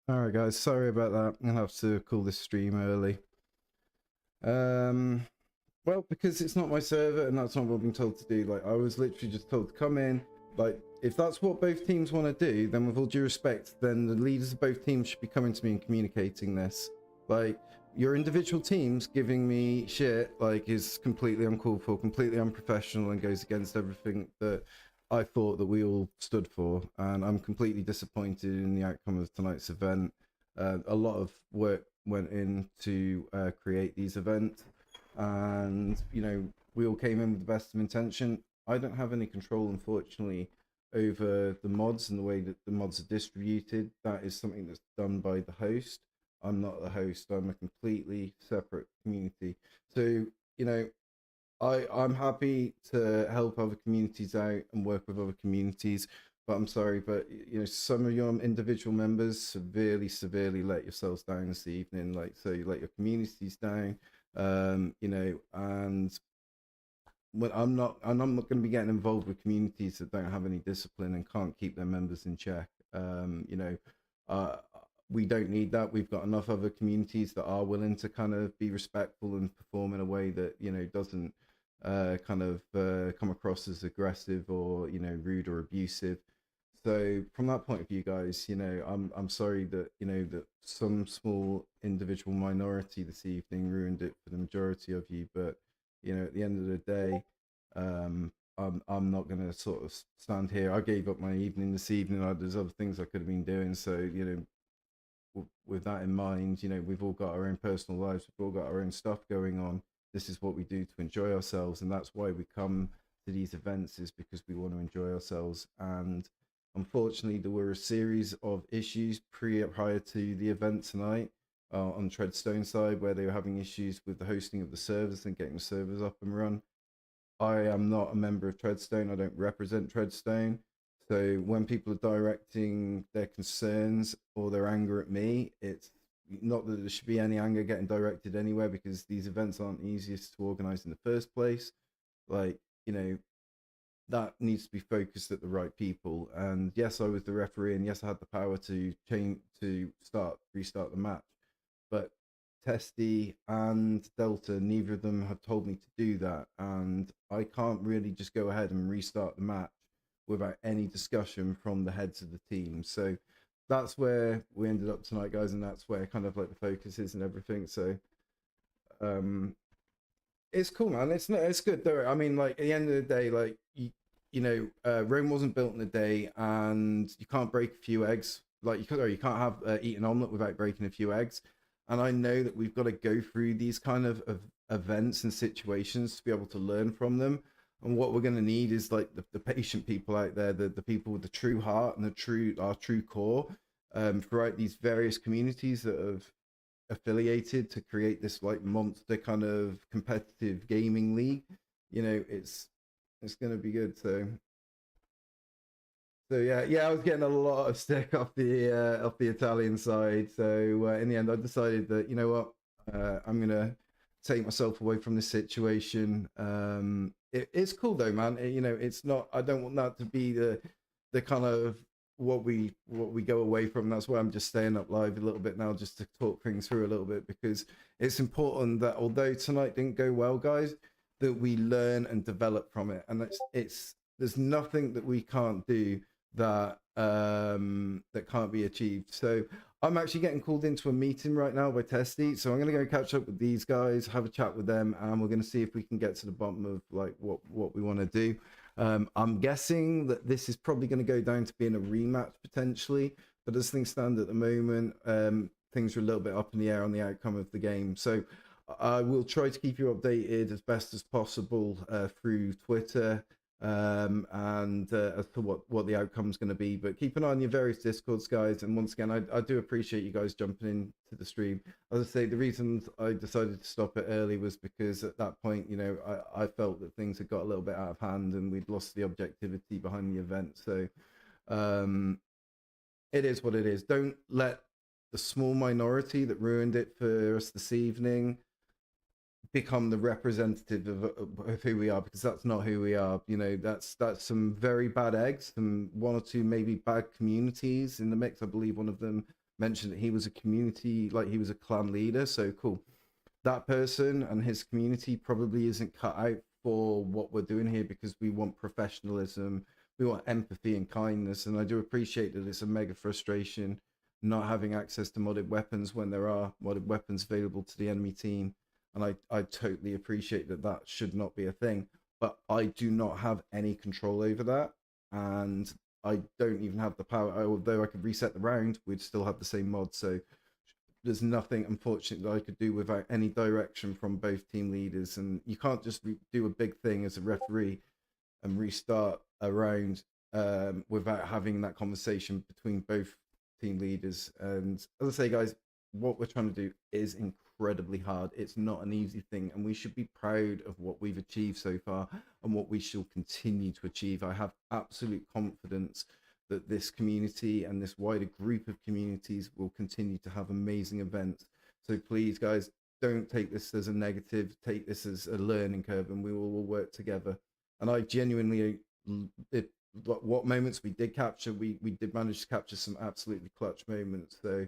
All right, guys. Sorry about that. I'm gonna have to call this stream early. Well, because it's not my server and that's not what I've been told to do. Like, I was literally just told to come in. Like, if that's what both teams want to do, then with all due respect, then the leaders of both teams should be coming to me and communicating this. Like, your individual teams giving me shit, like, is completely uncalled for, completely unprofessional, and goes against everything that I thought that we all stood for. And I'm completely disappointed in the outcome of tonight's event. A lot of work went in to create these events. And, you know, we all came in with the best of intention. I don't have any control, unfortunately, over the mods and the way that the mods are distributed. That is something that's done by the host. I'm not the host. I'm a completely separate community. So, you know, I'm happy to help other communities out and work with other communities, but I'm sorry, but you know, some of your individual members severely let yourselves down this evening. Like, so you let your communities down, you know, and when I'm not going to be getting involved with communities that don't have any discipline and can't keep their members in check. You know, we don't need that. We've got enough other communities that are willing to kind of be respectful and perform in a way that, you know, doesn't kind of come across as aggressive or, you know, rude or abusive. So from that point of view, guys, you know, I'm sorry that, you know, that some small individual minority this evening ruined it for the majority of you. But, you know, at the end of the day, I'm not going to sort of stand here. I gave up my evening this evening. There's other things I could have been doing. So, you know, with that in mind, you know, we've all got our own personal lives. We've all got our own stuff going on. This is what we do to enjoy ourselves. And that's why we come to these events, is because we want to enjoy ourselves. And unfortunately, there were a series of issues prior to the event tonight on Treadstone side, where they were having issues with the hosting of the servers and getting the servers up and run. I am not a member of Treadstone. I don't represent Treadstone. So when people are directing their concerns or their anger at me, it's not that there should be any anger getting directed anywhere, because these events aren't easiest to organize in the first place. Like, you know, that needs to be focused at the right people. And yes, I was the referee, and yes, I had the power to restart the match. But Testy and Delta, neither of them have told me to do that, and I can't really just go ahead and restart the match without any discussion from the heads of the team. So that's where we ended up tonight, guys, and that's where kind of like the focus is and everything. So it's cool, man. It's good though. I mean, like, at the end of the day, like, you know, Rome wasn't built in a day, and you can't break a few eggs. Like, you can't have eat an omelet without breaking a few eggs. And I know that we've got to go through these kind of events and situations to be able to learn from them. And what we're going to need is like the patient people out there, the people with the true heart and our true core throughout these various communities that have affiliated to create this like monster kind of competitive gaming league. You know, it's going to be good. So yeah, I was getting a lot of stick off the Italian side. So in the end, I decided that, you know what, I'm gonna take myself away from this situation. It's cool though, man. You know, it's not. I don't want that to be the kind of what we go away from. That's why I'm just staying up live a little bit now, just to talk things through a little bit, because it's important that although tonight didn't go well, guys, that we learn and develop from it. And there's nothing that we can't do that can't be achieved. So I'm actually getting called into a meeting right now by Testy, so I'm going to go catch up with these guys, have a chat with them, and we're going to see if we can get to the bottom of like what we want to do. I'm guessing that this is probably going to go down to being a rematch potentially, but as things stand at the moment, things are a little bit up in the air on the outcome of the game. So I will try to keep you updated as best as possible through Twitter, and as to what the outcome is going to be. But keep an eye on your various Discords, guys. And once again, I do appreciate you guys jumping into the stream. As I say, the reason I decided to stop it early was because at that point, you know, I felt that things had got a little bit out of hand and we'd lost the objectivity behind the event. So it is what it is. Don't let the small minority that ruined it for us this evening become the representative of who we are, because that's not who we are. You know, that's some very bad eggs, some one or two maybe bad communities in the mix. I believe one of them mentioned that he was a community, like he was a clan leader. So cool. That person and his community probably isn't cut out for what we're doing here, because we want professionalism, we want empathy and kindness. And I do appreciate that it's a mega frustration not having access to modded weapons when there are modded weapons available to the enemy team. And I totally appreciate that that should not be a thing, but I do not have any control over that. And I don't even have the power, although I could reset the round, we'd still have the same mod. So there's nothing, unfortunately, that I could do without any direction from both team leaders. And you can't just do a big thing as a referee and restart a round without having that conversation between both team leaders. And as I say, guys, what we're trying to do is incredibly hard. It's not an easy thing, and we should be proud of what we've achieved so far and what we shall continue to achieve. I have absolute confidence that this community and this wider group of communities will continue to have amazing events. So please, guys, don't take this as a negative, take this as a learning curve, and we will all work together. And I genuinely, what moments we did capture, we did manage to capture some absolutely clutch moments. So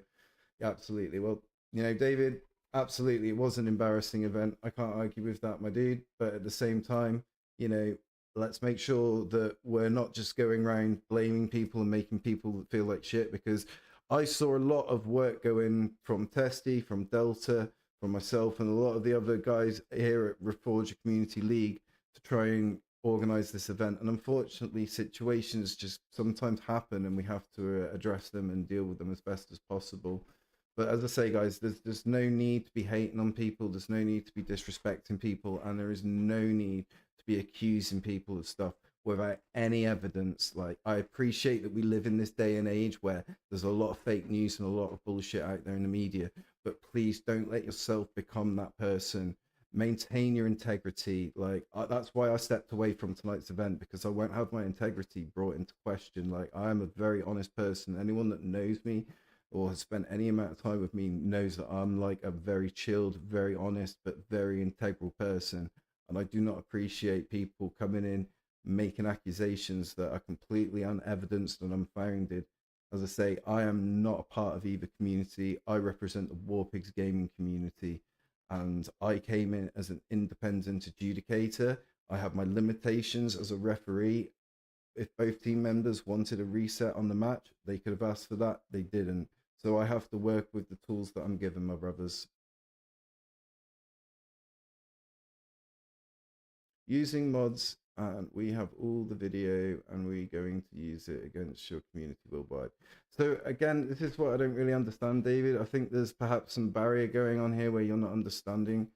absolutely. Well, you know, David, absolutely, it was an embarrassing event. I can't argue with that, my dude. But at the same time, you know, let's make sure that we're not just going around blaming people and making people feel like shit, because I saw a lot of work going from Testy, from Delta, from myself, and a lot of the other guys here at Reforger Community League to try and organize this event. And unfortunately, situations just sometimes happen, and we have to address them and deal with them as best as possible. But as I say, guys, there's no need to be hating on people. There's no need to be disrespecting people. And there is no need to be accusing people of stuff without any evidence. Like, I appreciate that we live in this day and age where there's a lot of fake news and a lot of bullshit out there in the media. But please don't let yourself become that person. Maintain your integrity. Like, that's why I stepped away from tonight's event, because I won't have my integrity brought into question. Like, I am a very honest person. Anyone that knows me or has spent any amount of time with me knows that I'm like a very chilled, very honest, but very integral person. And I do not appreciate people coming in, making accusations that are completely unevidenced and unfounded. As I say, I am not a part of either community. I represent the Warpigs gaming community, and I came in as an independent adjudicator. I have my limitations as a referee. If both team members wanted a reset on the match, they could have asked for that. They didn't. So I have to work with the tools that I'm given, my brothers. Using mods, and we have all the video, and we're going to use it against your community worldwide. So again, this is what I don't really understand, David. I think there's perhaps some barrier going on here where you're not understanding.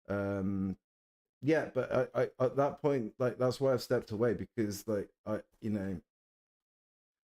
Yeah, but I at that point, like, that's why I've stepped away, because like, you know,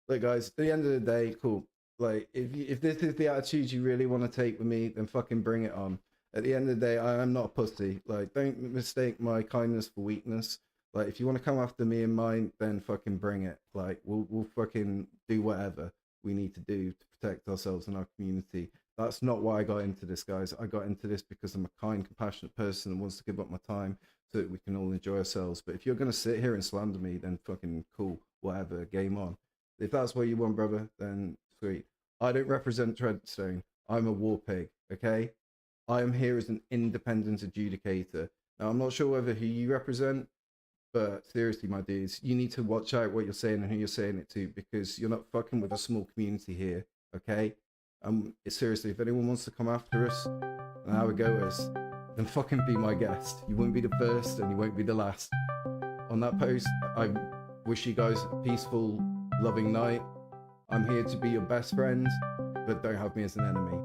look, guys, at the end of the day, cool. Like, if this is the attitude you really want to take with me, then fucking bring it on. At the end of the day, I am not a pussy. Like, don't mistake my kindness for weakness. Like, if you want to come after me and mine, then fucking bring it. Like, we'll fucking do whatever we need to do to protect ourselves and our community. That's not why I got into this, guys. I got into this because I'm a kind, compassionate person and wants to give up my time so that we can all enjoy ourselves. But if you're going to sit here and slander me, then fucking cool, whatever, game on. If that's what you want, brother, then sweet. I don't represent Treadstone. I'm a war pig, okay? I am here as an independent adjudicator. Now, I'm not sure whether who you represent, but seriously, my dudes, you need to watch out what you're saying and who you're saying it to, because you're not fucking with a small community here, okay? Seriously, if anyone wants to come after us and have a go at us, then fucking be my guest. You won't be the first and you won't be the last. On that post, I wish you guys a peaceful, loving night. I'm here to be your best friend, but don't have me as an enemy.